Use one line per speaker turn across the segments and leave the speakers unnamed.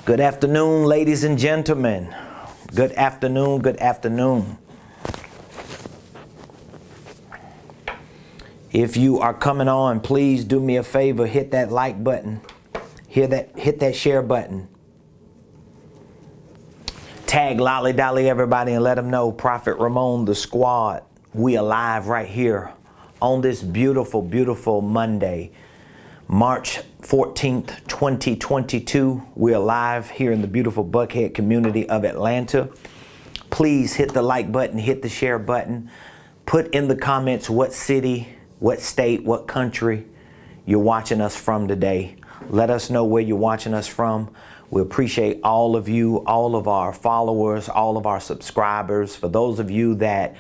Good afternoon, ladies and gentlemen. Good afternoon, good afternoon. If you are coming on, please do me a favor, hit that like button, hit that share button. Tag Lolly Dolly everybody and let them know Prophet Ramon, the squad, we alive right here on this beautiful, beautiful Monday, March 14th, 2022. We're live here in the beautiful Buckhead community of Atlanta. Please hit the like button, hit the share button. Put in the comments what city, what state, what country you're watching us from today. Let us know where you're watching us from. We appreciate all of you, all of our followers, all of our subscribers. For those of you that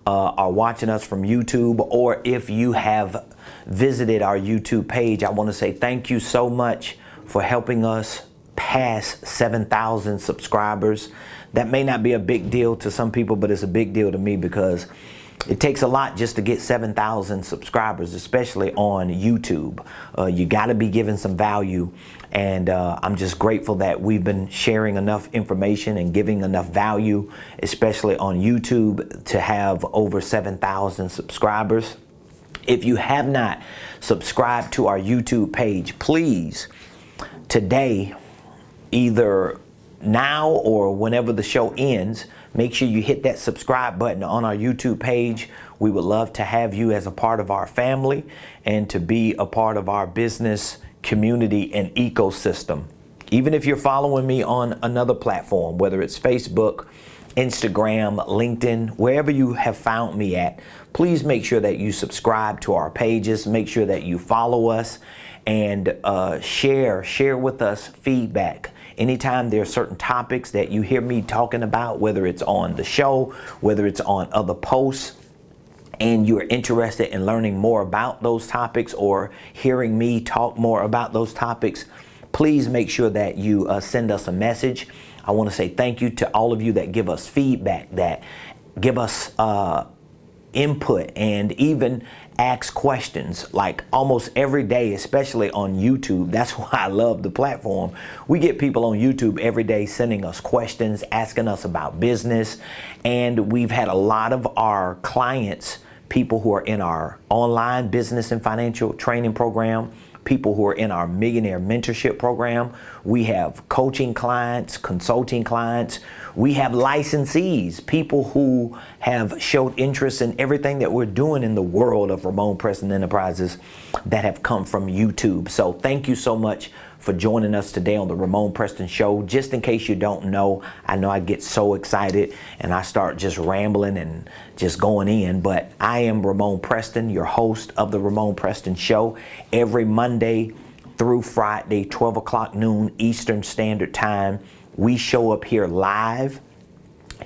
are watching us from YouTube, or if you have visited our YouTube page, I want to say thank you so much for helping us pass 7,000 subscribers. That may not be a big deal to some people, but it's a big deal to me because it takes a lot just to get 7,000 subscribers, especially on YouTube. You got to be giving some value, and I'm just grateful that we've been sharing enough information and giving enough value, especially on YouTube, to have over 7,000 subscribers. If you have not subscribed to our YouTube page, please, today, either now or whenever the show ends, make sure you hit that subscribe button on our YouTube page. We would love to have you as a part of our family and to be a part of our business community and ecosystem. Even if you're following me on another platform, whether it's Facebook, Instagram, LinkedIn, wherever you have found me at, please make sure that you subscribe to our pages. Make sure that you follow us and share with us feedback. Anytime there are certain topics that you hear me talking about, whether it's on the show, whether it's on other posts, and you're interested in learning more about those topics or hearing me talk more about those topics, please make sure that you send us a message. I want to say thank you to all of you that give us feedback, that give us input, and even ask questions like almost every day, especially on YouTube. That's why I love the platform. We get people on YouTube every day sending us questions, asking us about business, and we've had a lot of our clients, people who are in our online business and financial training program, people who are in our Millionaire mentorship program. We have coaching clients, consulting clients. We have licensees, people who have showed interest in everything that we're doing in the world of Ramon Preston Enterprises that have come from YouTube. So thank you so much for joining us today on the Ramon Preston Show. Just in case you don't know I get so excited and I start just rambling and just going in, but I am Ramon Preston, your host of the Ramon Preston Show. Every Monday through Friday, 12 o'clock noon Eastern Standard Time, we show up here live,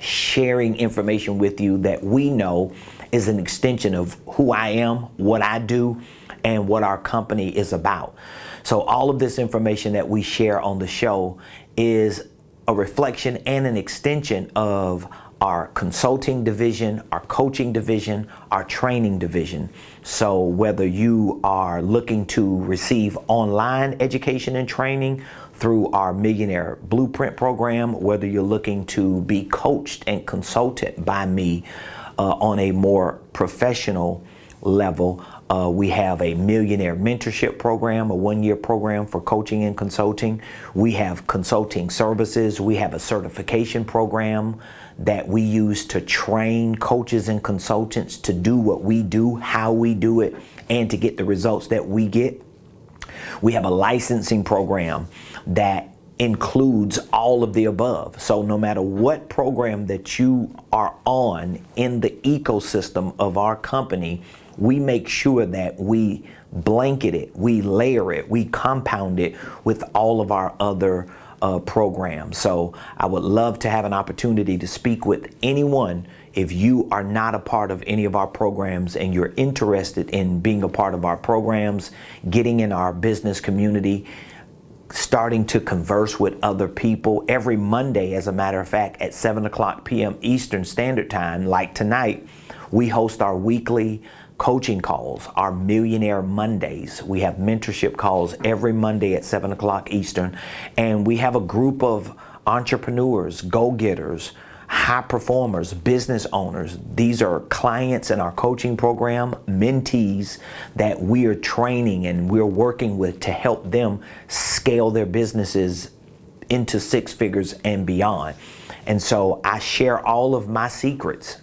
sharing information with you that we know is an extension of who I am, what I do, and what our company is about. So all of this information that we share on the show is a reflection and an extension of our consulting division, our coaching division, our training division. So whether you are looking to receive online education and training through our Millionaire Blueprint program, whether you're looking to be coached and consulted by me on a more professional level, we have a Millionaire mentorship program, a one-year program for coaching and consulting. We have consulting services. We have a certification program that we use to train coaches and consultants to do what we do, how we do it, and to get the results that we get. We have a licensing program that includes all of the above. So no matter what program that you are on in the ecosystem of our company, we make sure that we blanket it, we layer it, we compound it with all of our other programs. So I would love to have an opportunity to speak with anyone. If you are not a part of any of our programs and you're interested in being a part of our programs, getting in our business community, starting to converse with other people every Monday, as a matter of fact, at 7 o'clock p.m. Eastern Standard Time, like tonight, we host our weekly coaching calls, our Millionaire Mondays. We have mentorship calls every Monday at 7 o'clock Eastern. And we have a group of entrepreneurs, go-getters, high performers, business owners. These are clients in our coaching program, mentees that we are training and we're working with to help them scale their businesses into six figures and beyond. And so I share all of my secrets.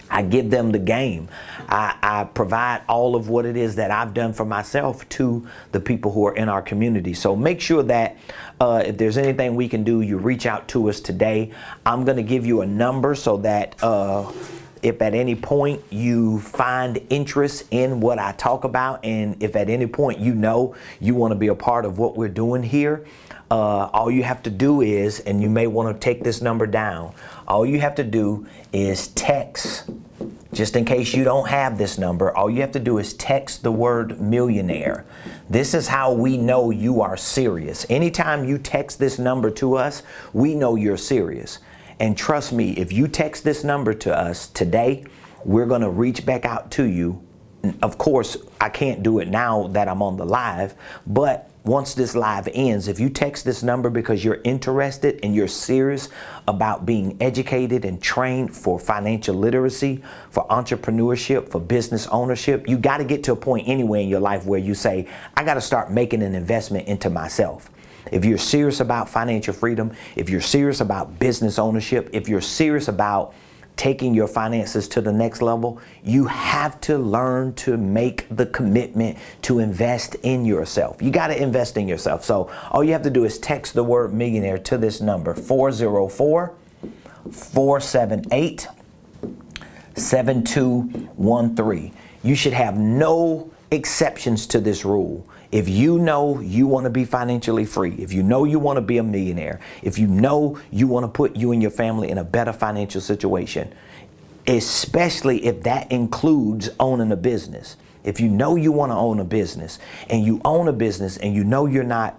I give them the game. I provide all of what it is that I've done for myself to the people who are in our community. So make sure that if there's anything we can do, you reach out to us today. I'm going to give you a number so that if at any point you find interest in what I talk about, and if at any point you know you want to be a part of what we're doing here, all you have to do is, and you may want to take this number down, all you have to do is text, just in case you don't have this number, all you have to do is text the word millionaire. This is how we know you are serious. Anytime you text this number to us, we know you're serious. And trust me, if you text this number to us today, we're going to reach back out to you. Of course, I can't do it now that I'm on the live, but once this live ends, if you text this number because you're interested and you're serious about being educated and trained for financial literacy, for entrepreneurship, for business ownership, you got to get to a point anyway in your life where you say, I got to start making an investment into myself. If you're serious about financial freedom, if you're serious about business ownership, if you're serious about taking your finances to the next level, you have to learn to make the commitment to invest in yourself. You got to invest in yourself. So all you have to do is text the word millionaire to this number, 404-478-7213. You should have no exceptions to this rule. If you know you want to be financially free, if you know you want to be a millionaire, if you know you want to put you and your family in a better financial situation, especially if that includes owning a business. If you know you want to own a business and you own a business and you know you're not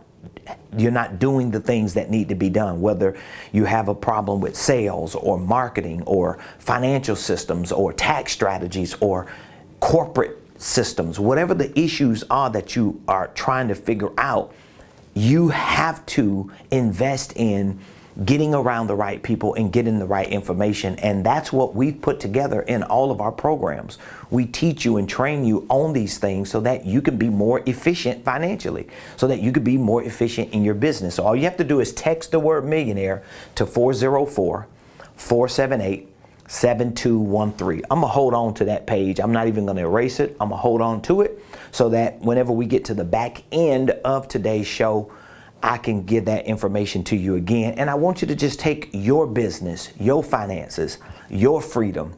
doing the things that need to be done, whether you have a problem with sales or marketing or financial systems or tax strategies or corporate systems, whatever the issues are that you are trying to figure out, you have to invest in getting around the right people and getting the right information. And that's what we've put together in all of our programs. We teach you and train you on these things so that you can be more efficient financially, so that you can be more efficient in your business. So all you have to do is text the word millionaire to 404-478-7213. I'm gonna hold on to that page. I'm not even gonna erase it. I'm gonna hold on to it so that whenever we get to the back end of today's show, I can give that information to you again. And I want you to just take your business, your finances, your freedom,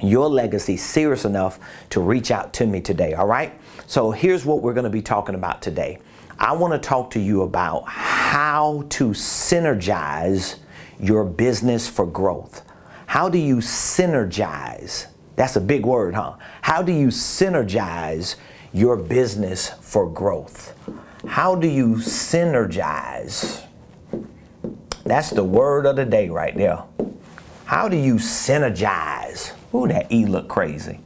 your legacy serious enough to reach out to me today. All right. So here's what we're going to be talking about today. I want to talk to you about how to synergize your business for growth. How do you synergize? That's a big word, huh? How do you synergize your business for growth? How do you synergize? That's the word of the day right there. How do you synergize? Ooh, that E look crazy.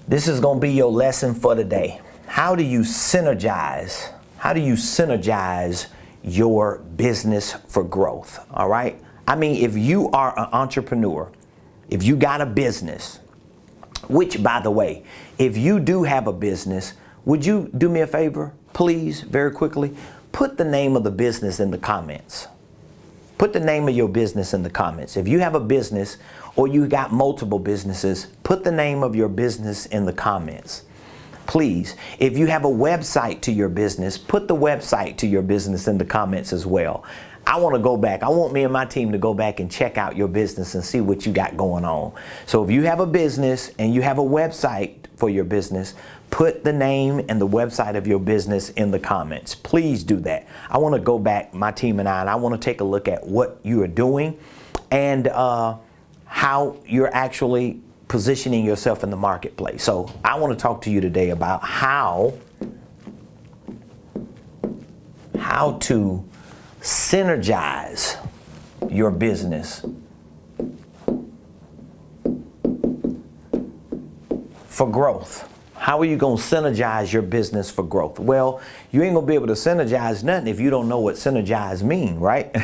This is going to be your lesson for today. How do you synergize? How do you synergize your business for growth? All right. I mean, if you are an entrepreneur, if you got a business, which, by the way, if you do have a business, would you do me a favor, please, very quickly? Put the name of the business in the comments. Put the name of your business in the comments. If you have a business or you got multiple businesses, put the name of your business in the comments. Please, if you have a website to your business, put the website to your business in the comments as well. I want to go back. I want me and my team to go back and check out your business and see what you got going on. So if you have a business and you have a website for your business, put the name and the website of your business in the comments. Please do that. I want to go back, my team and I want to take a look at what you are doing and how you're actually positioning yourself in the marketplace. So I want to talk to you today about how to synergize your business for growth. How are you going to synergize your business for growth? Well, you ain't going to be able to synergize nothing if you don't know what synergize mean, right?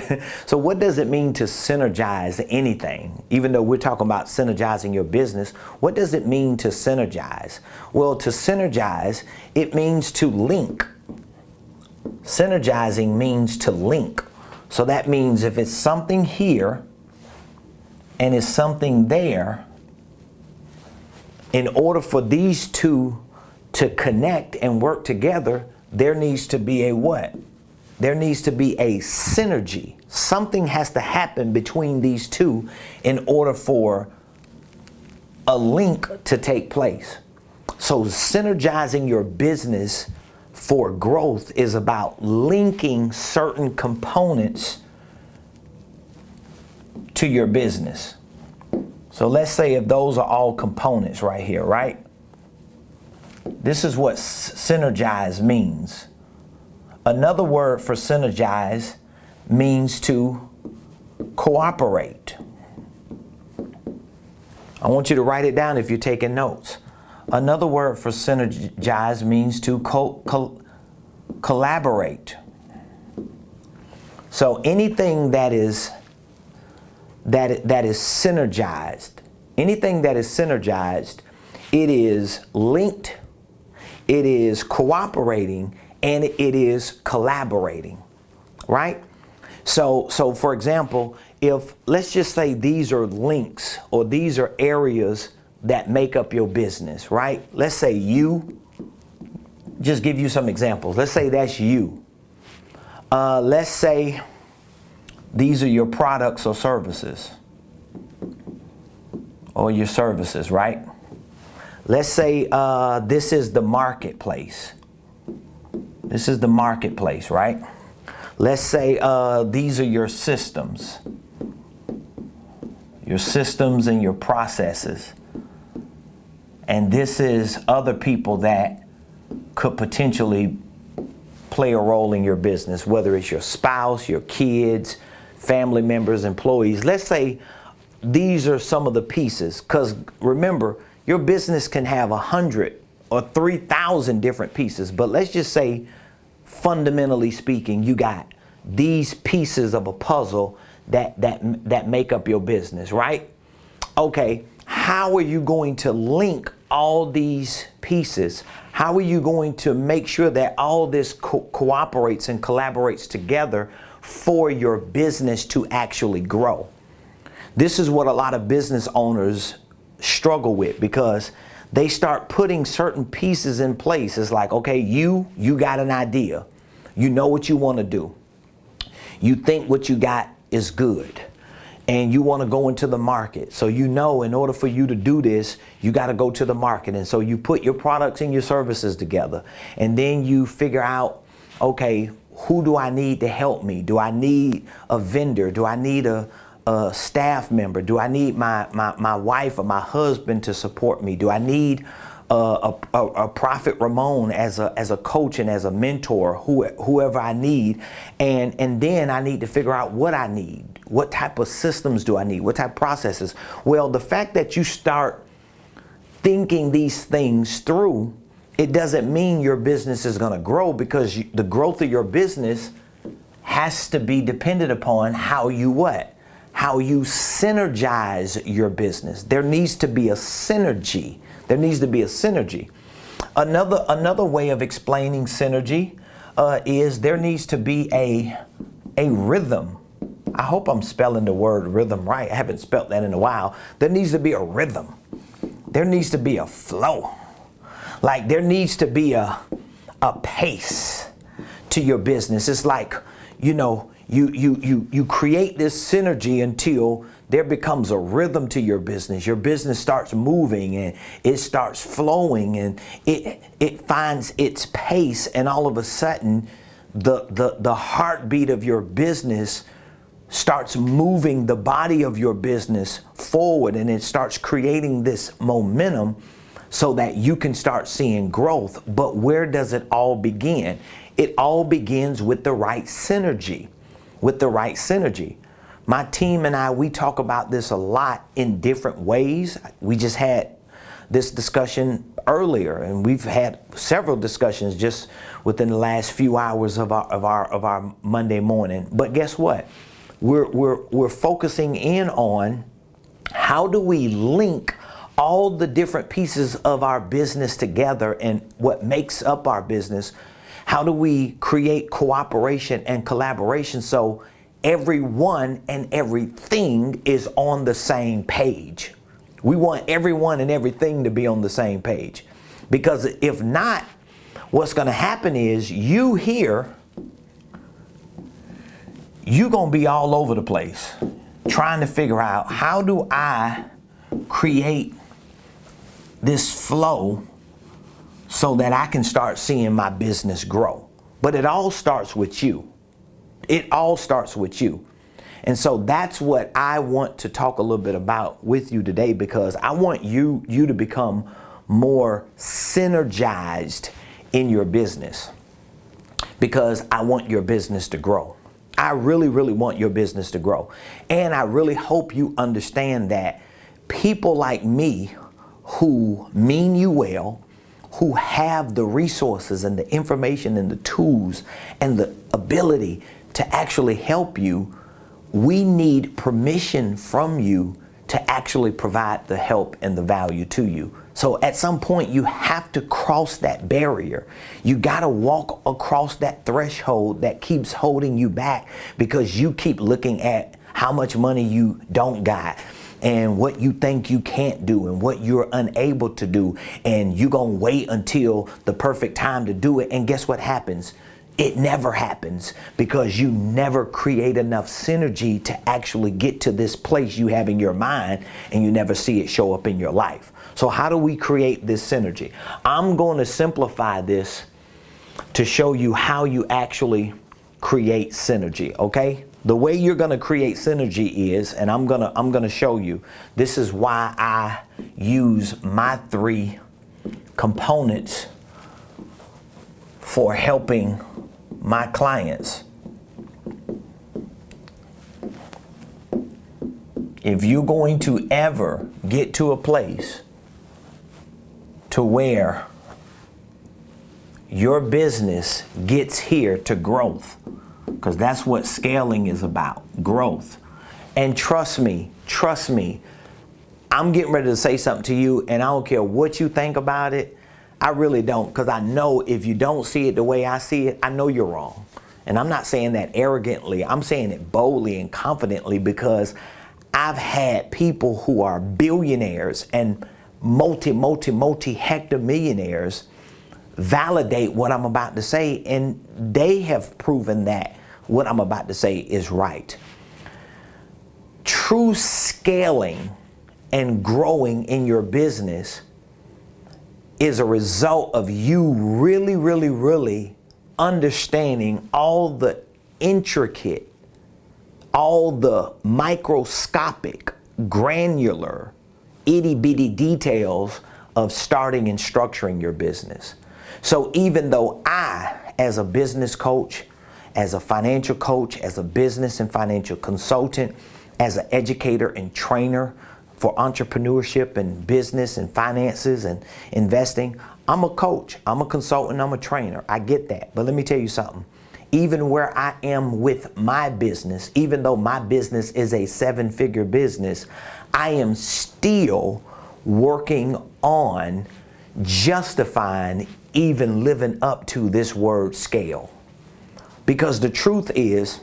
So what does it mean to synergize anything? Even though we're talking about synergizing your business, what does it mean to synergize? Well, to synergize, it means to link. Synergizing means to link. So that means if it's something here and it's something there, in order for these two to connect and work together, there needs to be a what? There needs to be a synergy. Something has to happen between these two in order for a link to take place. So synergizing your business for growth is about linking certain components to your business. So let's say if those are all components right here, right? This is what synergize means. Another word for synergize means to cooperate. I want you to write it down if you're taking notes. Another word for synergize means to collaborate. So anything that is synergized, anything that is synergized, it is linked, it is cooperating, and it is collaborating, right? So for example, if let's just say these are links or these are areas that make up your business, right? Let's say you, just give you some examples. Let's say that's you. Let's say these are your products or services, or your services, right? Let's say this is the marketplace. This is the marketplace, right? Let's say these are your systems and your processes. And this is other people that could potentially play a role in your business, whether it's your spouse, your kids, family members, employees. Let's say these are some of the pieces, because remember, your business can have 100 or 3,000 different pieces, but let's just say, fundamentally speaking, you got these pieces of a puzzle that make up your business, right? Okay, how are you going to link all these pieces? How are you going to make sure that all this cooperates and collaborates together for your business to actually grow? This is what a lot of business owners struggle with, because they start putting certain pieces in place. It's like, okay, you got an idea. You know what you want to do. You think what you got is good. And you want to go into the market. So you know, in order for you to do this, you got to go to the market. And so you put your products and your services together. And then you figure out, okay, who do I need to help me? Do I need a vendor? Do I need a staff member? Do I need my wife or my husband to support me? Do I need a Prophet Ramon as a coach and as a mentor, whoever I need? And then I need to figure out what I need. What type of systems do I need? What type of processes? Well, the fact that you start thinking these things through, it doesn't mean your business is going to grow, because the growth of your business has to be dependent upon how you what? How you synergize your business. There needs to be a synergy. There needs to be a synergy. Another way of explaining synergy is there needs to be a rhythm. I hope I'm spelling the word rhythm right. I haven't spelt that in a while. There needs to be a rhythm. There needs to be a flow. Like there needs to be a pace to your business. It's like, you know, you create this synergy until there becomes a rhythm to your business. Your business starts moving and it starts flowing and it finds its pace, and all of a sudden the heartbeat of your business starts moving the body of your business forward, and it starts creating this momentum so that you can start seeing growth. But where does it all begin? It all begins with the right synergy. With the right synergy. My team and I, we talk about this a lot in different ways. We just had this discussion earlier, and we've had several discussions just within the last few hours of our Monday morning. But guess what? We're focusing in on how do we link all the different pieces of our business together and what makes up our business. How do we create cooperation and collaboration so everyone and everything is on the same page? We want everyone and everything to be on the same page, because if not, what's going to happen is you're going to be all over the place trying to figure out, how do I create this flow so that I can start seeing my business grow? But it all starts with you. It all starts with you. And so that's what I want to talk a little bit about with you today, because I want you to become more synergized in your business, because I want your business to grow. I really, really want your business to grow. And I really hope you understand that people like me who mean you well, who have the resources and the information and the tools and the ability to actually help you, we need permission from you to actually provide the help and the value to you. So at some point, you have to cross that barrier. You got to walk across that threshold that keeps holding you back, because you keep looking at how much money you don't got and what you think you can't do and what you're unable to do. And you're going to wait until the perfect time to do it. And guess what happens? It never happens, because you never create enough synergy to actually get to this place you have in your mind, and you never see it show up in your life. So how do we create this synergy? I'm going to simplify this to show you how you actually create synergy, okay? The way you're going to create synergy is, and I'm going to show you, this is why I use my 3 components for helping my clients. If you're going to ever get to a place to where your business gets here to growth, because that's what scaling is about, growth. And trust me, I'm getting ready to say something to you, and I don't care what you think about it. I really don't, because I know if you don't see it the way I see it, I know you're wrong. And I'm not saying that arrogantly. I'm saying it boldly and confidently, because I've had people who are billionaires and multi hectare millionaires validate what I'm about to say, and they have proven that what I'm about to say is right. True scaling and growing in your business is a result of you really understanding all the intricate, all the microscopic, granular, itty bitty details of starting and structuring your business. So even though I, as a business coach, as a financial coach, as a business and financial consultant, as an educator and trainer for entrepreneurship and business and finances and investing, I'm a coach, I'm a consultant, I'm a trainer. I get that. But let me tell you something. Even where I am with my business, even though my business is a 7-figure business, I am still working on justifying even living up to this word scale. Because the truth is,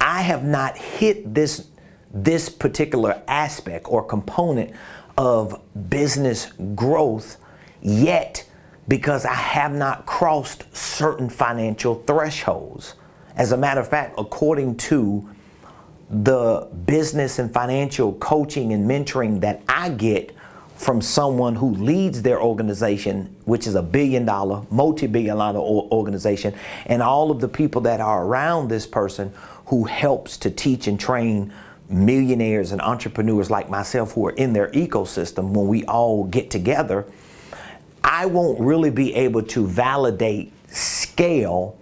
I have not hit this particular aspect or component of business growth yet, because I have not crossed certain financial thresholds. As a matter of fact, according to the business and financial coaching and mentoring that I get from someone who leads their organization, which is a billion-dollar, multi-billion-dollar organization, and all of the people that are around this person who helps to teach and train millionaires and entrepreneurs like myself who are in their ecosystem, when we all get together, I won't really be able to validate scale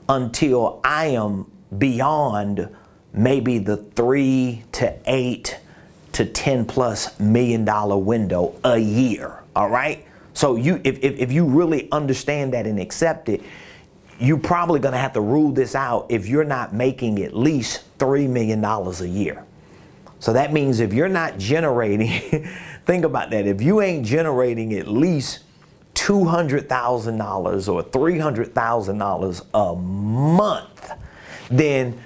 until I am beyond maybe the 3 to 8 to 10 plus $1 million window a year. All right. So if you really understand that and accept it, you're probably going to have to rule this out if you're not making at least $3 million a year. So that means if you're not generating, think about that. If you ain't generating at least $200,000 or $300,000 a month, then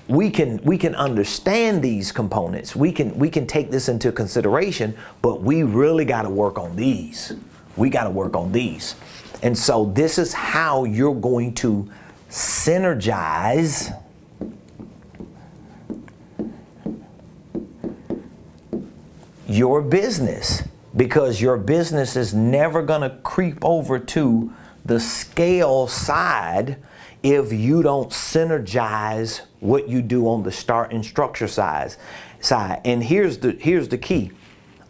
we can understand these components. We can take this into consideration, but we really got to work on these. We got to work on these. And so this is how you're going to synergize your business, because your business is never going to creep over to the scale side if you don't synergize what you do on the start and structure side. And here's the key.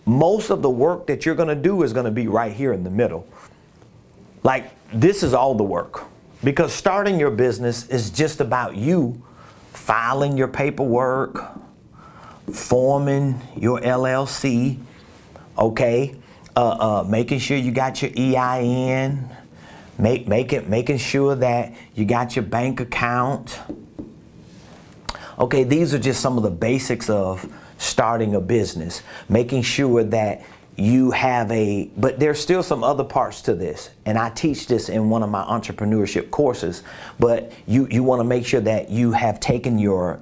Most of the work that you're going to do is going to be right here in the middle. Like, this is all the work, because starting your business is just about you filing your paperwork, forming your LLC, okay, making sure you got your EIN, making sure that you got your bank account. Okay, these are just some of the basics of starting a business, making sure that you have but there's still some other parts to this, and I teach this in one of my entrepreneurship courses. But you want to make sure that you have taken your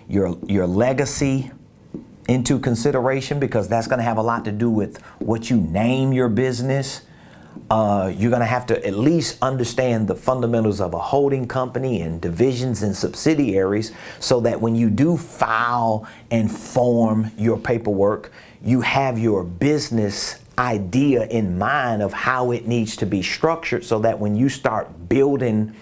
legacy into consideration, because that's going to have a lot to do with what you name your business. You're going to have to at least understand the fundamentals of a holding company and divisions and subsidiaries, so that when you do file and form your paperwork, you have your business idea in mind of how it needs to be structured, so that when you start building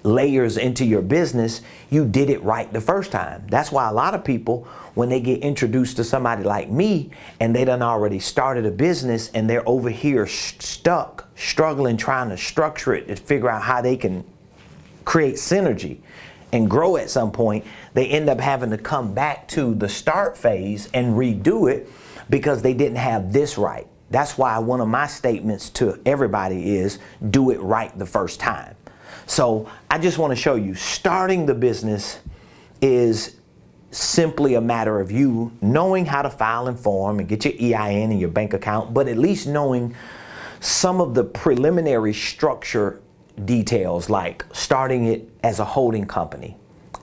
layers into your business, you did it right the first time. That's why a lot of people, when they get introduced to somebody like me and they done already started a business and they're over here stuck, struggling, trying to structure it to figure out how they can create synergy and grow at some point, they end up having to come back to the start phase and redo it because they didn't have this right. That's why one of my statements to everybody is do it right the first time. So I just want to show you, starting the business is simply a matter of you knowing how to file and form and get your EIN and your bank account, but at least knowing some of the preliminary structure details, like starting it as a holding company,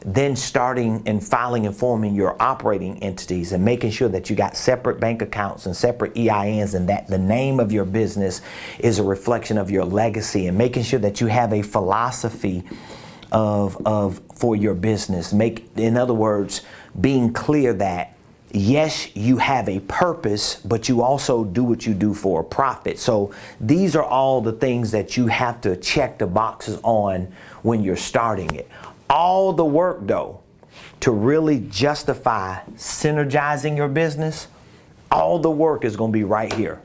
then starting and filing and forming your operating entities and making sure that you got separate bank accounts and separate EINs, and that the name of your business is a reflection of your legacy, and making sure that you have a philosophy for your business. In other words, being clear that yes, you have a purpose, but you also do what you do for a profit. So these are all the things that you have to check the boxes on when you're starting it. All the work, though, to really justify synergizing your business, all the work is going to be right here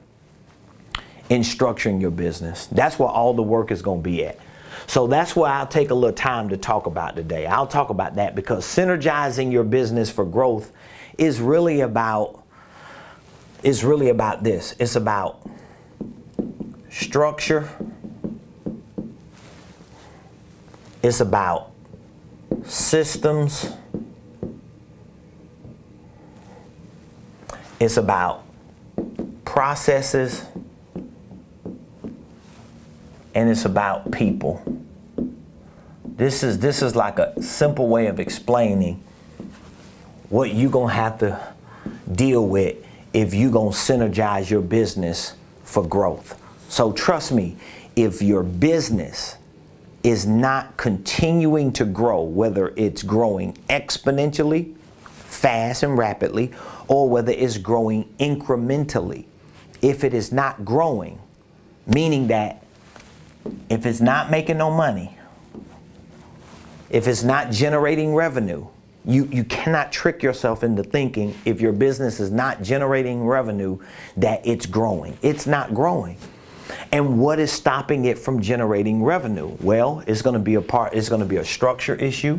in structuring your business. That's where all the work is going to be at. So that's why I'll take a little time to talk about today. I'll talk about that, because synergizing your business for growth is really about this. It's about structure. It's about systems. It's about processes. And it's about people. This is like a simple way of explaining what you're going to have to deal with if you're going to synergize your business for growth. So trust me, if your business is not continuing to grow, whether it's growing exponentially, fast and rapidly, or whether it's growing incrementally, if it is not growing, meaning that if it's not making no money, if it's not generating revenue, you cannot trick yourself into thinking if your business is not generating revenue that it's growing. It's not growing. And what is stopping it from generating revenue? Well, it's going to be a structure issue.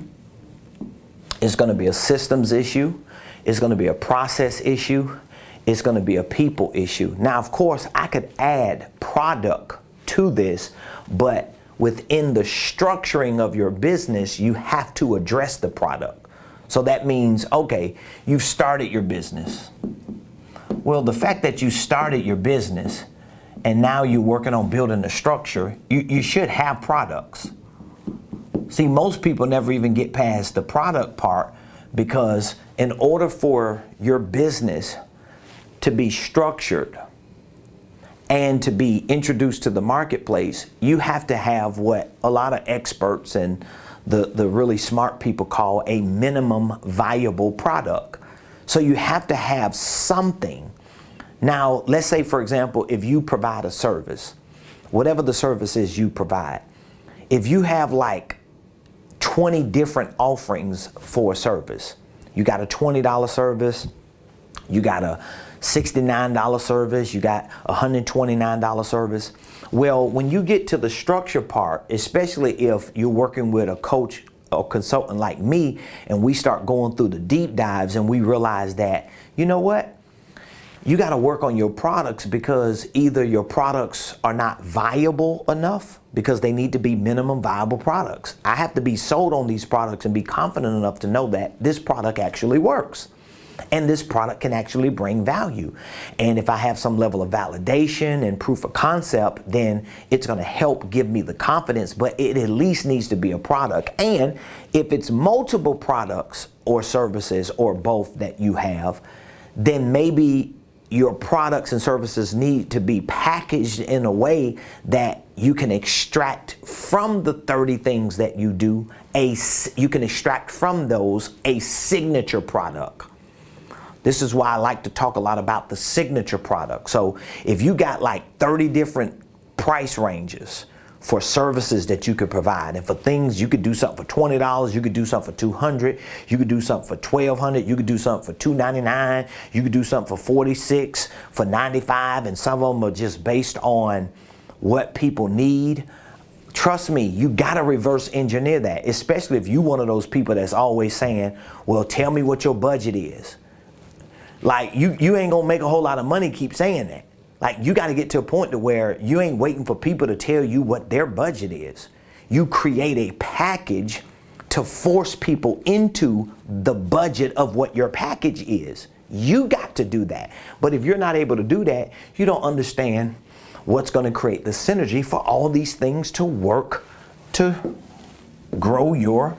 It's going to be a systems issue. It's going to be a process issue. It's going to be a people issue. Now, of course, I could add product to this, but within the structuring of your business, you have to address the product. So that means, okay, you've started your business. Well, the fact that you started your business and now you're working on building the structure, you should have products. See, most people never even get past the product part, because in order for your business to be structured and to be introduced to the marketplace, you have to have what a lot of experts and the really smart people call a minimum viable product. So you have to have something. Now, let's say, for example, if you provide a service, whatever the service is you provide, if you have like 20 different offerings for a service, you got a $20 service, you got a $69 service, you got a $129 service. Well, when you get to the structure part, especially if you're working with a coach or consultant like me, and we start going through the deep dives and we realize that, you know what? You got to work on your products, because either your products are not viable enough, because they need to be minimum viable products. I have to be sold on these products and be confident enough to know that this product actually works. And this product can actually bring value. And if I have some level of validation and proof of concept, then it's going to help give me the confidence, but it at least needs to be a product. And if it's multiple products or services or both that you have, then maybe your products and services need to be packaged in a way that you can extract from the 30 things that you do, you can extract from those a signature product. This is why I like to talk a lot about the signature product. So if you got like 30 different price ranges for services that you could provide, and for things, you could do something for $20, you could do something for $200, you could do something for $1,200, you could do something for $299, you could do something for $46, for $95, and some of them are just based on what people need. Trust me, you gotta reverse engineer that, especially if you one of those people that's always saying, well, tell me what your budget is. Like, you ain't gonna make a whole lot of money keep saying that. Like, you gotta get to a point to where you ain't waiting for people to tell you what their budget is. You create a package to force people into the budget of what your package is. You got to do that. But if you're not able to do that, you don't understand what's gonna create the synergy for all these things to work to grow your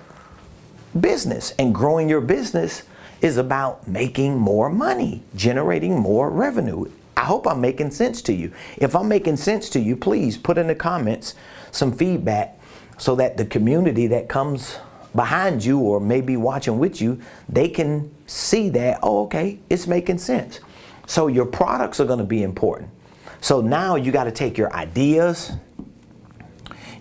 business. And growing your business is about making more money, generating more revenue. I hope I'm making sense to you. If I'm making sense to you, please put in the comments some feedback so that the community that comes behind you or maybe watching with you, they can see that, oh, okay, it's making sense. So your products are going to be important. So now you got to take your ideas.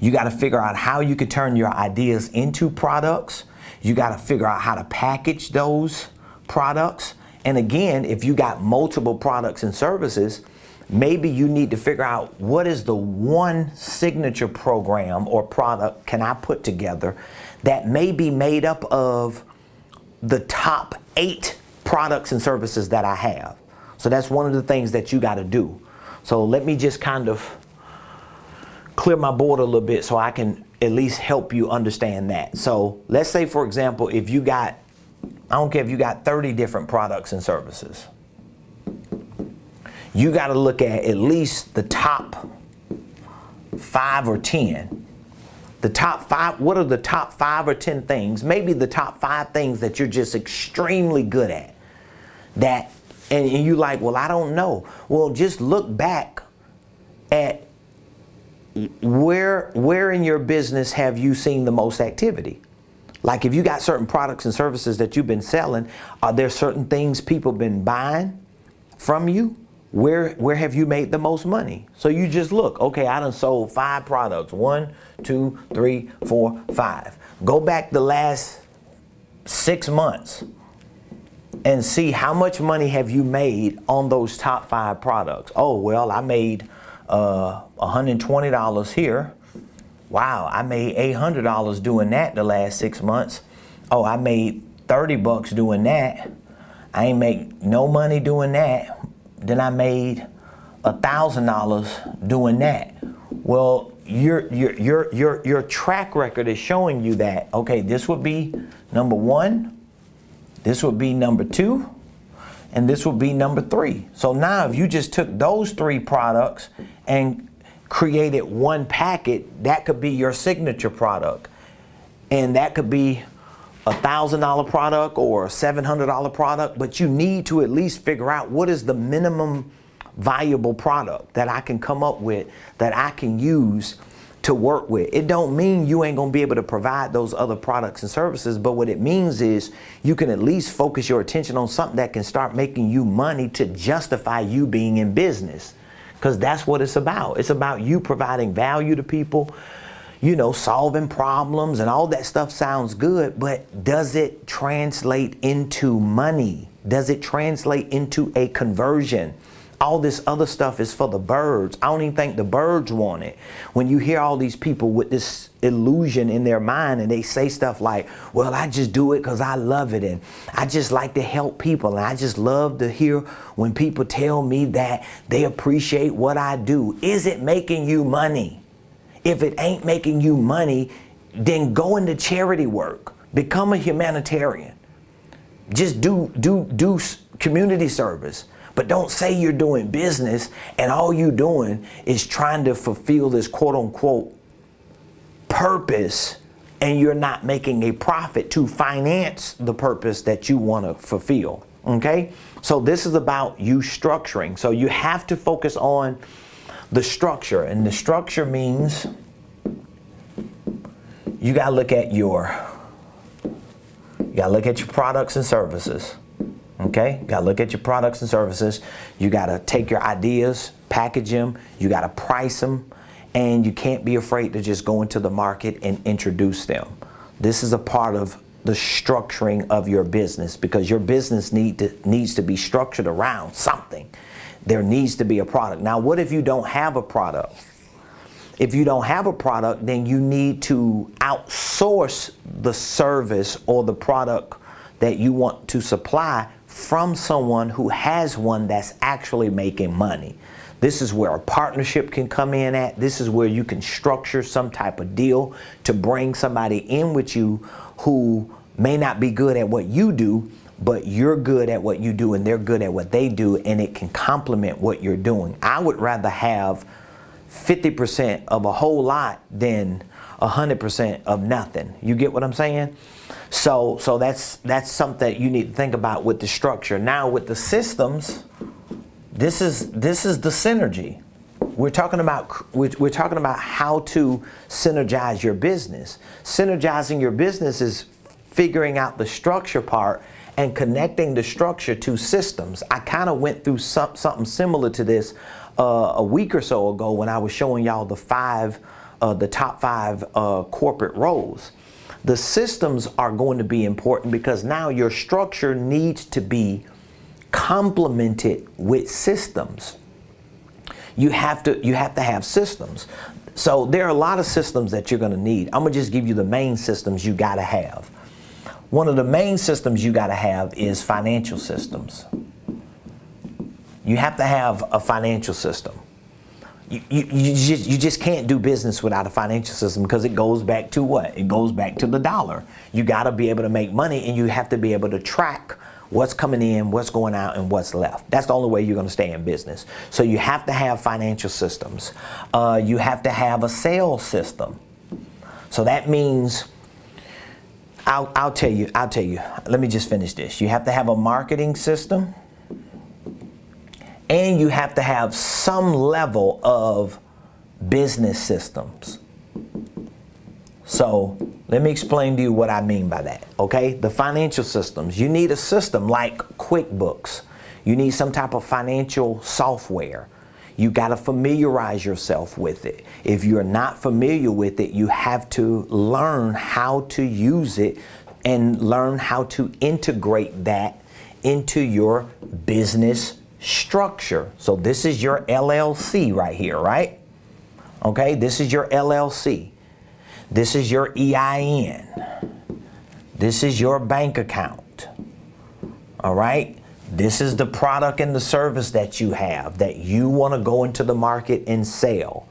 You got to figure out how you could turn your ideas into products. You got to figure out how to package those products. And again, if you got multiple products and services, maybe you need to figure out what is the one signature program or product can I put together that may be made up of the top 8 products and services that I have. So that's one of the things that you got to do. So let me just kind of clear my board a little bit so I can at least help you understand that. So let's say, for example, if you got, I don't care if you got 30 different products and services, you got to look at least the top 5 or 10. The top 5, what are the top 5 or 10 things, maybe the top 5 things that you're just extremely good at, that, and you like, well, I don't know. Well, just look back at where in your business have you seen the most activity? Like, if you got certain products and services that you've been selling, are there certain things people been buying from you? Where have you made the most money? So you just look, okay, I done sold 5 products. 1, 2, 3, 4, 5. Go back the last 6 months and see how much money have you made on those top 5 products. Oh, well, I made $120 here. Wow, I made $800 doing that the last 6 months. Oh, I made $30 doing that. I ain't make no money doing that. Then I made $1,000 doing that. Well, your track record is showing you that, okay, this would be number 1, this would be number 2, and this would be number 3. So now if you just took those 3 products and created one packet, that could be your signature product. And that could be $1,000 product or a $700 product, but you need to at least figure out what is the minimum valuable product that I can come up with that I can use to work with. It don't mean you ain't gonna be able to provide those other products and services, but what it means is you can at least focus your attention on something that can start making you money to justify you being in business, because that's what it's about. It's about you providing value to people, you know, solving problems, and all that stuff sounds good, but does it translate into money? Does it translate into a conversion? All this other stuff is for the birds. I don't even think the birds want it. When you hear all these people with this illusion in their mind and they say stuff like, well, I just do it because I love it, and I just like to help people, and I just love to hear when people tell me that they appreciate what I do. Is it making you money? If it ain't making you money, then go into charity work. Become a humanitarian. Just do community service. But don't say you're doing business and all you're doing is trying to fulfill this quote unquote purpose, and you're not making a profit to finance the purpose that you want to fulfill. Okay? So this is about you structuring. So you have to focus on the structure, and the structure means you gotta look at your products and services. Okay, gotta look at your products and services. You gotta take your ideas, package them, you gotta price them, and you can't be afraid to just go into the market and introduce them. This is a part of the structuring of your business, because your business needs to be structured around something. There needs to be a product. Now, what if you don't have a product? If you don't have a product, then you need to outsource the service or the product that you want to supply from someone who has one that's actually making money. This is where a partnership can come in at. This is where you can structure some type of deal to bring somebody in with you who may not be good at what you do, but you're good at what you do and they're good at what they do, and it can complement what you're doing. I would rather have 50% of a whole lot than 100% of nothing. You get what I'm saying? So that's something that you need to think about with the structure. Now with the systems, this is the synergy. We're talking about how to synergize your business. Synergizing your business is figuring out the structure part and connecting the structure to systems. I kind of went through something similar to this a week or so ago when I was showing y'all the top 5 corporate roles. The systems are going to be important because now your structure needs to be complemented with systems. You have to have systems. So there are a lot of systems that you're going to need. I'm going to just give you the main systems you got to have. One of the main systems you got to have is financial systems. You have to have a financial system. You just can't do business without a financial system, because it goes back to what? It goes back to the dollar. You got to be able to make money, and you have to be able to track what's coming in, what's going out, and what's left. That's the only way you're going to stay in business. So you have to have financial systems. You have to have a sales system. So that means, I'll tell you, let me just finish this. You have to have a marketing system, and you have to have some level of business systems. So let me explain to you what I mean by that, okay? The financial systems. You need a system like QuickBooks. You need some type of financial software. You got to familiarize yourself with it. If you're not familiar with it, you have to learn how to use it and learn how to integrate that into your business structure. So this is your LLC right here, right? Okay, this is your LLC. This is your EIN. This is your bank account. All right? This is the product and the service that you have that you want to go into the market and sell.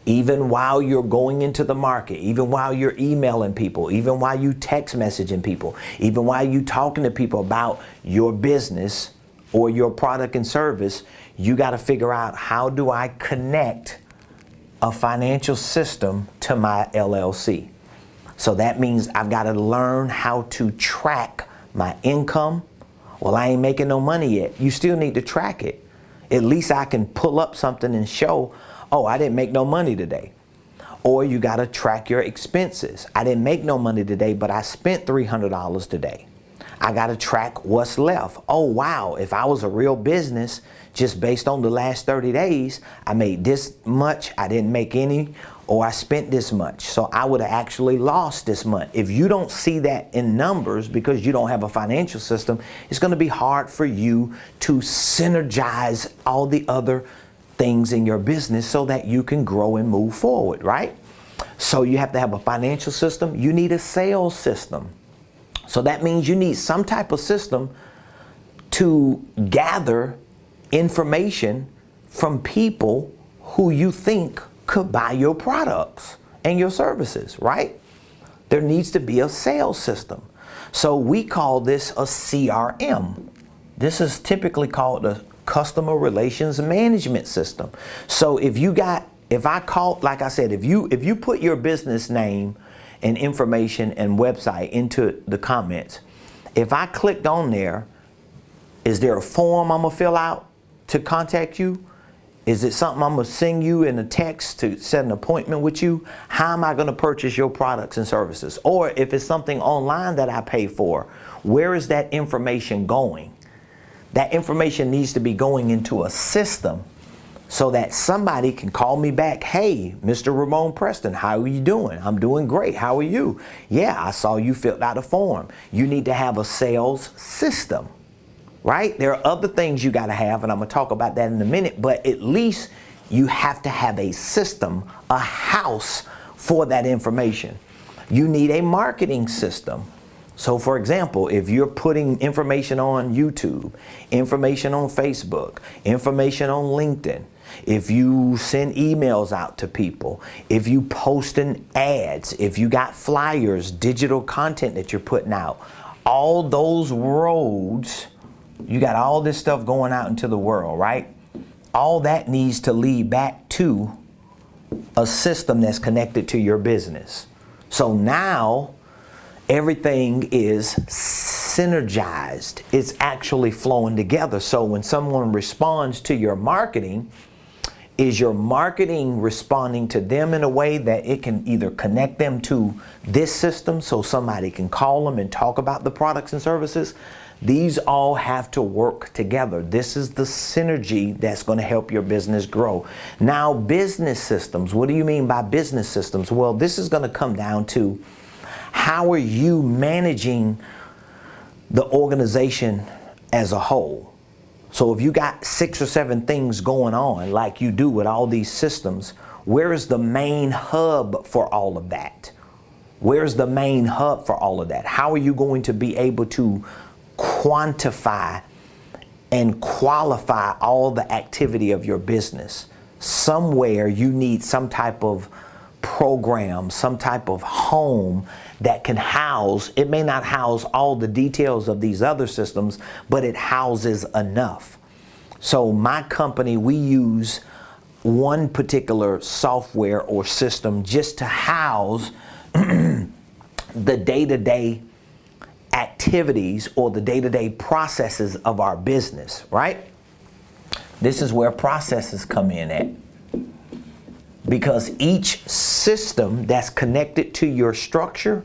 Even while you're going into the market, even while you're emailing people, even while you text messaging people, even while you talking to people about your business or your product and service, you got to figure out, how do I connect a financial system to my LLC? So that means I've got to learn how to track my income. Well, I ain't making no money yet. You still need to track it. At least I can pull up something and show, oh, I didn't make no money today. Or you got to track your expenses. I didn't make no money today, but I spent $300 today. I got to track what's left. Oh, wow. If I was a real business, just based on the last 30 days, I made this much, I didn't make any, or I spent this much. So I would have actually lost this month. If you don't see that in numbers because you don't have a financial system, it's going to be hard for you to synergize all the other things in your business so that you can grow and move forward, right? So you have to have a financial system. You need a sales system. So that means you need some type of system to gather information from people who you think could buy your products and your services, right? There needs to be a sales system. So we call this a CRM. This is typically called a customer relations management system. So if you put your business name and information and website into the comments, if I clicked on there, is there a form I'm gonna fill out to contact you? Is it something I'm gonna send you in a text to set an appointment with you? How am I gonna purchase your products and services? Or if it's something online that I pay for, where is that information going? That information needs to be going into a system so that somebody can call me back. Hey, Mr. Ramon Preston, how are you doing? I'm doing great. How are you? Yeah, I saw you filled out a form. You need to have a sales system, right? There are other things you got to have, and I'm going to talk about that in a minute, but at least you have to have a system, a house for that information. You need a marketing system. So for example, if you're putting information on YouTube, information on Facebook, information on LinkedIn, if you send emails out to people, if you post in ads, if you got flyers, digital content that you're putting out, all those roads, you got all this stuff going out into the world, right? All that needs to lead back to a system that's connected to your business. So now everything is synergized. It's actually flowing together. So when someone responds to your marketing, is your marketing responding to them in a way that it can either connect them to this system so somebody can call them and talk about the products and services? These all have to work together. This is the synergy that's going to help your business grow. Now, business systems. What do you mean by business systems? Well, this is going to come down to, how are you managing the organization as a whole? So if you got 6 or 7 things going on like you do with all these systems, where is the main hub for all of that? Where's the main hub for all of that? How are you going to be able to quantify and qualify all the activity of your business? Somewhere you need some type of program, some type of home that can house, it may not house all the details of these other systems, but it houses enough. So my company, we use one particular software or system just to house the day-to-day activities or the day-to-day processes of our business, right? This is where processes come in at. Because each system that's connected to your structure,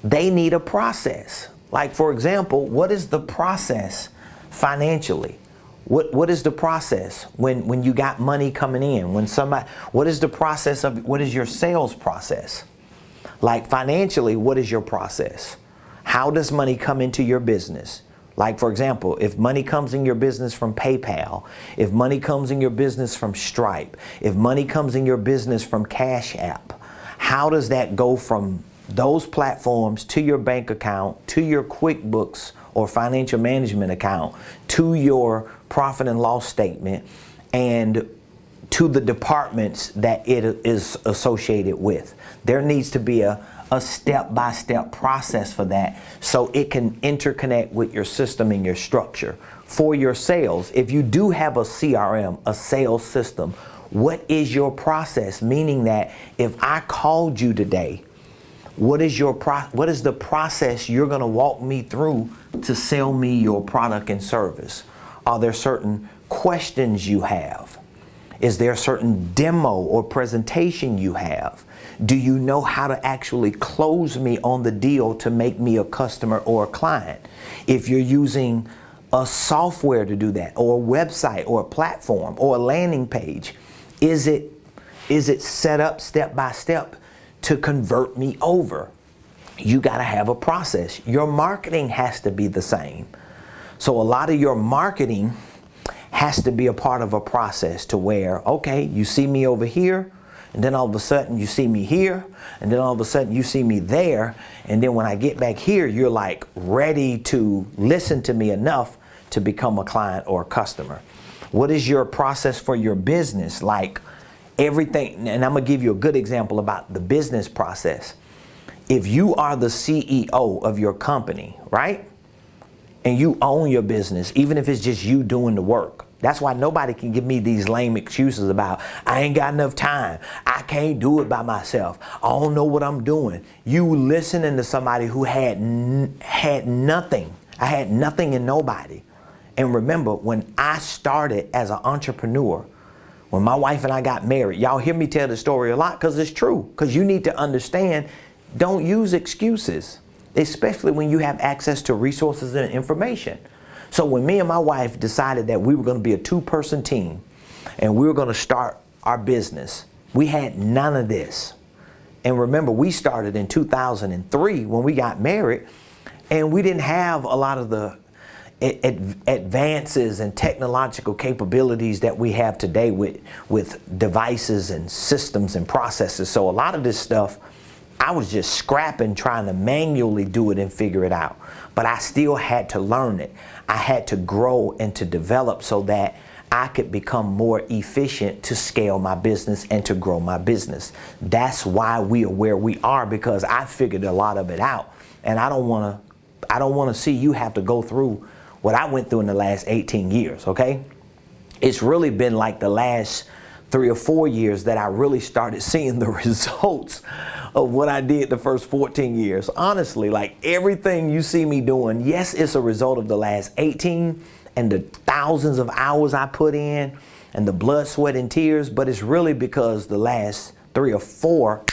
they need a process. Like, for example, what is the process financially? What is the process when you got money coming in? What is the process of, what is your sales process? Like financially, what is your process? How does money come into your business? Like, for example, if money comes in your business from PayPal, if money comes in your business from Stripe, if money comes in your business from Cash App, how does that go from those platforms to your bank account, to your QuickBooks or financial management account, to your profit and loss statement, and to the departments that it is associated with. There needs to be a step-by-step process for that so it can interconnect with your system and your structure. For your sales, if you do have a CRM, a sales system, what is your process? Meaning that if I called you today, what is the process you're going to walk me through to sell me your product and service? Are there certain questions you have? Is there a certain demo or presentation you have? Do you know how to actually close me on the deal to make me a customer or a client? If you're using a software to do that, or a website or a platform or a landing page, is it set up step by step to convert me over? You got to have a process. Your marketing has to be the same. So a lot of your marketing has to be a part of a process to where, okay, you see me over here, and then all of a sudden you see me here, and then all of a sudden you see me there, and then when I get back here, you're like ready to listen to me enough to become a client or a customer. What is your process for your business? Like everything, and I'm gonna give you a good example about the business process. If you are the CEO of your company, right? And you own your business, even if it's just you doing the work. That's why nobody can give me these lame excuses about, I ain't got enough time. I can't do it by myself. I don't know what I'm doing. You listening to somebody who had nothing. I had nothing and nobody. And remember, when I started as an entrepreneur, when my wife and I got married, y'all hear me tell the story a lot because it's true. Because you need to understand, don't use excuses, especially when you have access to resources and information. So when me and my wife decided that we were going to be a two-person team and we were going to start our business, we had none of this. And remember, we started in 2003 when we got married, and we didn't have a lot of the advances and technological capabilities that we have today with devices and systems and processes. So a lot of this stuff, I was just scrapping, trying to manually do it and figure it out. But I still had to learn it. I had to grow and to develop so that I could become more efficient to scale my business and to grow my business. That's why we are where we are, because I figured a lot of it out. And I don't want to see you have to go through what I went through in the last 18 years, okay? It's really been like the last 3 or 4 years that I really started seeing the results of what I did the first 14 years. Honestly, like everything you see me doing, yes, it's a result of the last 18 and the thousands of hours I put in and the blood, sweat, and tears, but it's really because the last 3 or 4,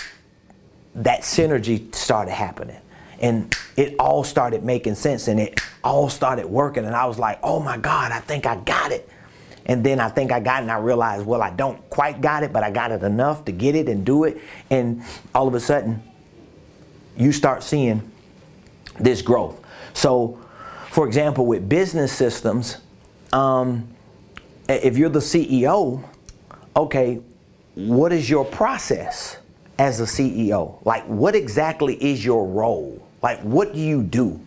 that synergy started happening. And it all started making sense, and it all started working, and I was like, oh my God, I think I got it. And then I think I got it, and I realized, well, I don't quite got it, but I got it enough to get it and do it. And all of a sudden, you start seeing this growth. So, for example, with business systems, if you're the CEO, okay, what is your process as a CEO? Like, what exactly is your role? Like, what do you do?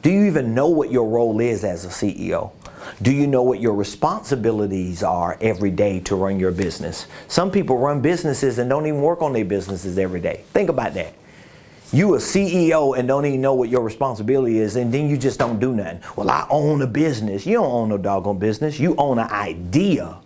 Do you even know what your role is as a CEO? Do you know what your responsibilities are every day to run your business? Some people run businesses and don't even work on their businesses every day. Think about that. You a CEO and don't even know what your responsibility is, and then you just don't do nothing. Well, I own a business. You don't own no doggone business. You own an idea.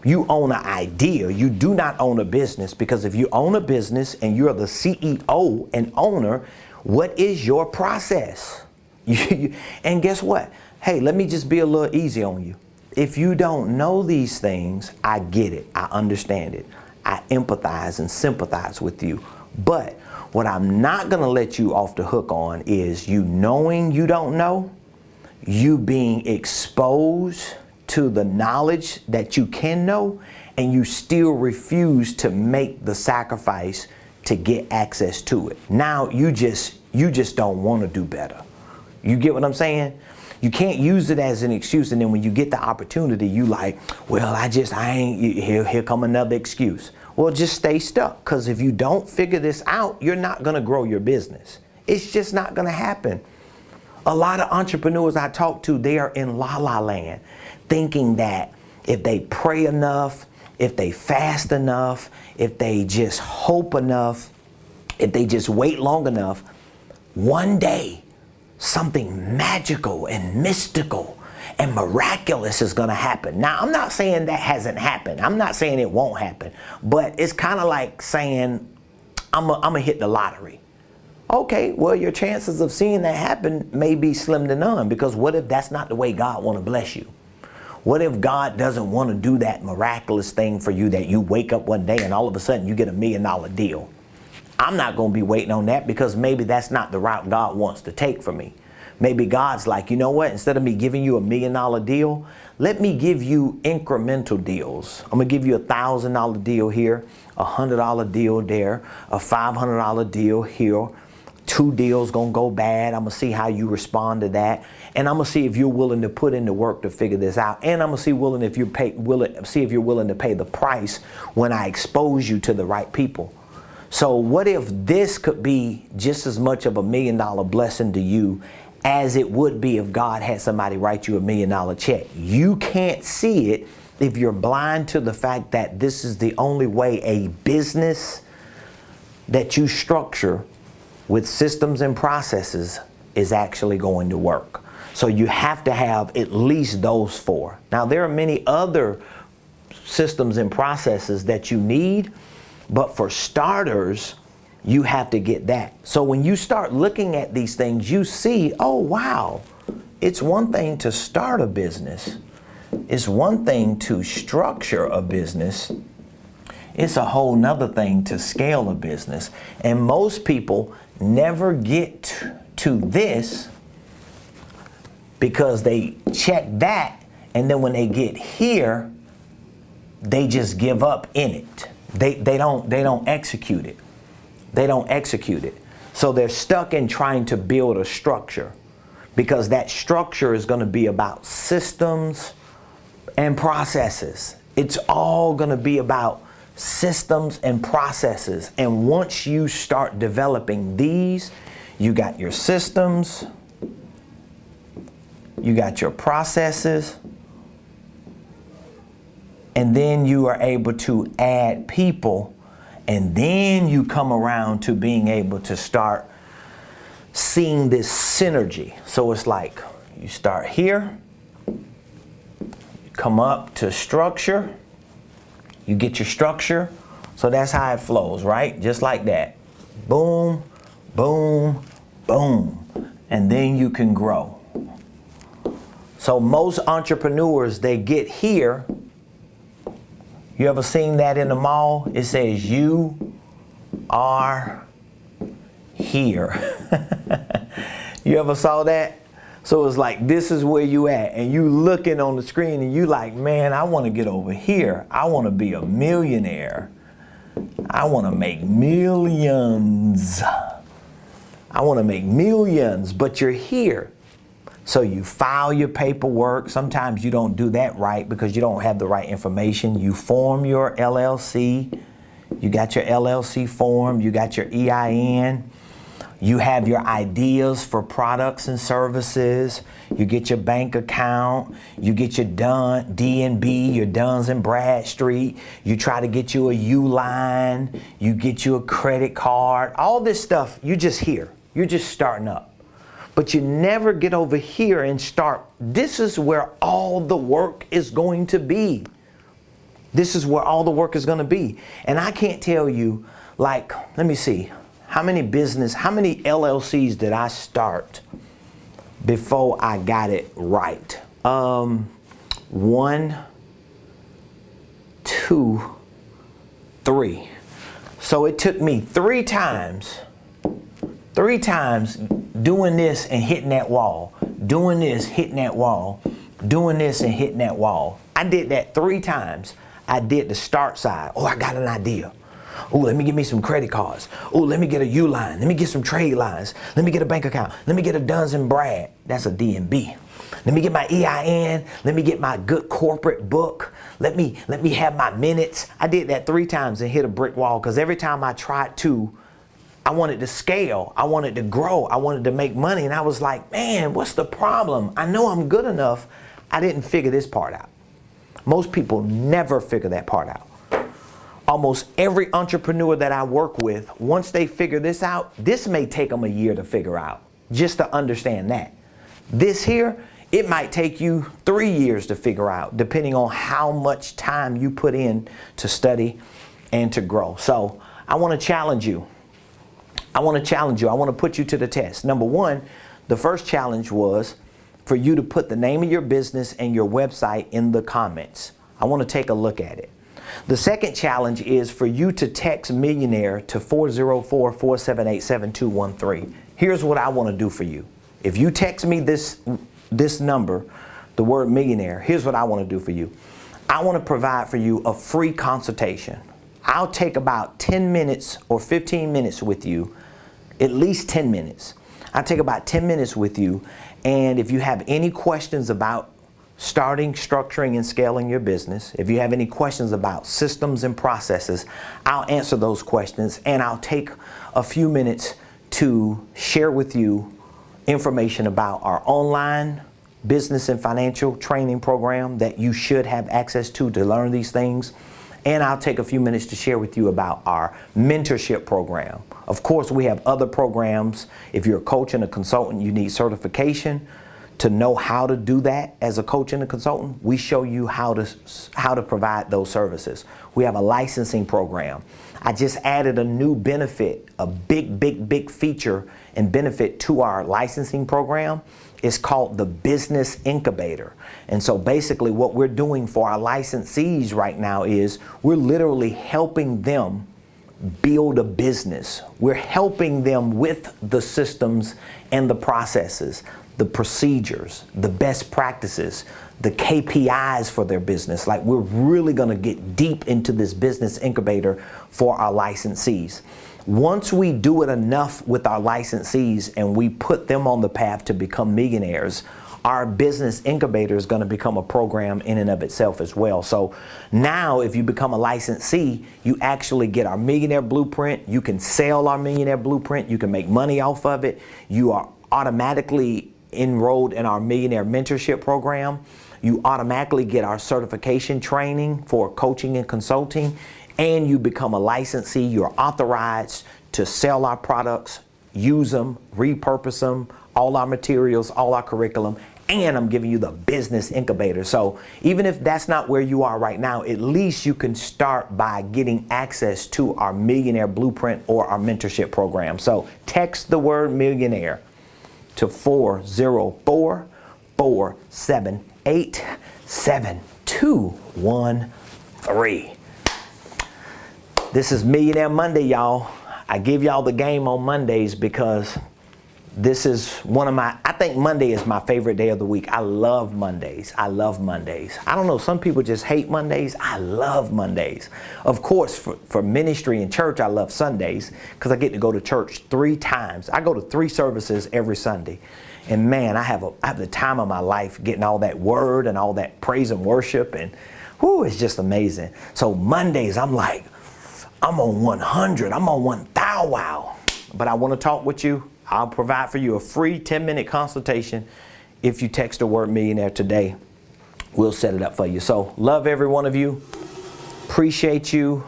You own an idea. You do not own a business, because if you own a business and you're the CEO and owner, what is your process? And guess what? Hey, let me just be a little easy on you. If you don't know these things, I get it. I understand it. I empathize and sympathize with you. But what I'm not going to let you off the hook on is you knowing you don't know, you being exposed to the knowledge that you can know, and you still refuse to make the sacrifice to get access to it. Now you just don't want to do better. You get what I'm saying? You can't use it as an excuse, and then when you get the opportunity, you like, well, I ain't, here come another excuse. Well, just stay stuck, because if you don't figure this out, you're not going to grow your business. It's just not going to happen. A lot of entrepreneurs I talk to, they are in la-la land, thinking that if they pray enough, if they fast enough, if they just hope enough, if they just wait long enough, one day something magical and mystical and miraculous is going to happen. Now, I'm not saying that hasn't happened. I'm not saying it won't happen. But it's kind of like saying, I'm going to hit the lottery. Okay, well, your chances of seeing that happen may be slim to none, because what if that's not the way God want to bless you? What if God doesn't want to do that miraculous thing for you, that you wake up one day and all of a sudden you get $1 million deal? I'm not going to be waiting on that, because maybe that's not the route God wants to take for me. Maybe God's like, you know what, instead of me giving you $1 million deal, let me give you incremental deals. I'm going to give you $1,000 deal here, $100 deal there, a $500 deal here. 2 deals going to go bad. I'm going to see how you respond to that. And I'm going to see if you're willing to put in the work to figure this out. And I'm going to see if you're willing to pay the price when I expose you to the right people. So what if this could be just as much of $1 million blessing to you as it would be if God had somebody write you $1 million check? You can't see it if you're blind to the fact that this is the only way a business that you structure with systems and processes is actually going to work. So you have to have at least those 4. Now, there are many other systems and processes that you need, but for starters, you have to get that. So when you start looking at these things, you see, oh, wow, it's one thing to start a business. It's one thing to structure a business. It's a whole nother thing to scale a business. And most people never get to this because they check that, and then when they get here, they just give up in it. They don't execute it. They don't execute it. So they're stuck in trying to build a structure, because that structure is going to be about systems and processes. It's all going to be about systems and processes. And once you start developing these, you got your systems, you got your processes, and then you are able to add people, and then you come around to being able to start seeing this synergy. So it's like you start here, you come up to structure, you get your structure. So that's how it flows, right? Just like that. Boom, boom, boom. And then you can grow. So most entrepreneurs, they get here. You ever seen that in the mall? It says, you are here. You ever saw that? So it's like, this is where you at, and you looking on the screen and you like, man, I want to get over here. I want to be a millionaire. I want to make millions. I want to make millions, but you're here. So you file your paperwork. Sometimes you don't do that right because you don't have the right information. You form your LLC. You got your LLC form. You got your EIN. You have your ideas for products and services. You get your bank account. You get your D&B, your Duns and Bradstreet. You try to get you a Uline. You get you a credit card. All this stuff, you just here. You're just starting up. But you never get over here and start. This is where all the work is going to be. This is where all the work is going to be. And I can't tell you, like, let me see. How many LLCs did I start before I got it right? 1, 2, 3. So it took me 3 times doing this and hitting that wall, doing this, hitting that wall, doing this and hitting that wall. I did that 3 times. I did the start side. Oh, I got an idea. Ooh, let me get me some credit cards. Ooh, let me get a U-line. Let me get some trade lines. Let me get a bank account. Let me get a Duns and Brad. That's a DNB. Let me get my EIN. Let me get my good corporate book. Let me have my minutes. I did that 3 times and hit a brick wall because every time I tried to, I wanted to scale. I wanted to grow. I wanted to make money. And I was like, man, what's the problem? I know I'm good enough. I didn't figure this part out. Most people never figure that part out. Almost every entrepreneur that I work with, once they figure this out, this may take them a year to figure out, just to understand that. This here, it might take you 3 years to figure out, depending on how much time you put in to study and to grow. So I want to challenge you. I want to put you to the test. Number one, the first challenge was for you to put the name of your business and your website in the comments. I want to take a look at it. The second challenge is for you to text Millionaire to 404-478-7213. Here's what I want to do for you. If you text me this number, the word Millionaire, here's what I want to do for you. I want to provide for you a free consultation. I'll take about 10 minutes or 15 minutes with you, at least 10 minutes. I'll take about 10 minutes with you, and if you have any questions about starting, structuring, and scaling your business, if you have any questions about systems and processes, I'll answer those questions, and I'll take a few minutes to share with you information about our online business and financial training program that you should have access to learn these things. And I'll take a few minutes to share with you about our mentorship program. Of course, we have other programs. If you're a coach and a consultant, you need certification to know how to do that as a coach and a consultant. We show you how to provide those services. We have a licensing program. I just added a new benefit, a big feature and benefit to our licensing program. It's called the Business Incubator. And so basically what we're doing for our licensees right now is we're literally helping them build a business. We're helping them with the systems and the processes, the procedures, the best practices, the KPIs for their business. Like, we're really going to get deep into this business incubator for our licensees. Once we do it enough with our licensees and we put them on the path to become millionaires, our business incubator is going to become a program in and of itself as well. So now if you become a licensee, you actually get our Millionaire Blueprint. You can sell our Millionaire Blueprint. You can make money off of it. You are automatically enrolled in our Millionaire Mentorship program. You automatically get our certification training for coaching and consulting, and you become a licensee. You're authorized to sell our products, use them, repurpose them, all our materials, all our curriculum, and I'm giving you the business incubator. So even if that's not where you are right now, at least you can start by getting access to our Millionaire Blueprint or our mentorship program. So text the word Millionaire to 404-478-7213. This is Millionaire Monday, y'all. I give y'all the game on Mondays because this is one of I think Monday is my favorite day of the week. I love Mondays. I love Mondays. I don't know, some people just hate Mondays. I love Mondays. Of course, for ministry and church, I love Sundays because I get to go to church 3 times. I go to 3 services every Sunday. And man, I have the time of my life getting all that word and all that praise and worship, and whoo, it's just amazing. So Mondays, I'm like, I'm on 100. I'm on 1,000. Wow. But I want to talk with you. I'll provide for you a free 10-minute consultation if you text the word Millionaire today. We'll set it up for you. So love every one of you. Appreciate you.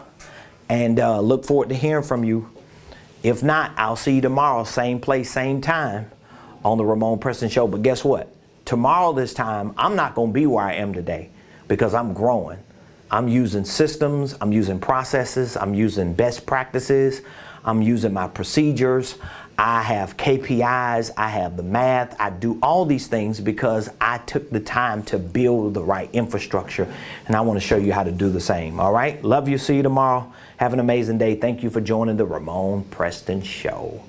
And look forward to hearing from you. If not, I'll see you tomorrow, same place, same time on the Ramon Preston Show. But guess what? Tomorrow this time, I'm not going to be where I am today because I'm growing. I'm using systems, I'm using processes, I'm using best practices, I'm using my procedures, I have KPIs, I have the math, I do all these things because I took the time to build the right infrastructure, and I want to show you how to do the same. All right? Love you. See you tomorrow. Have an amazing day. Thank you for joining the Ramon Preston Show.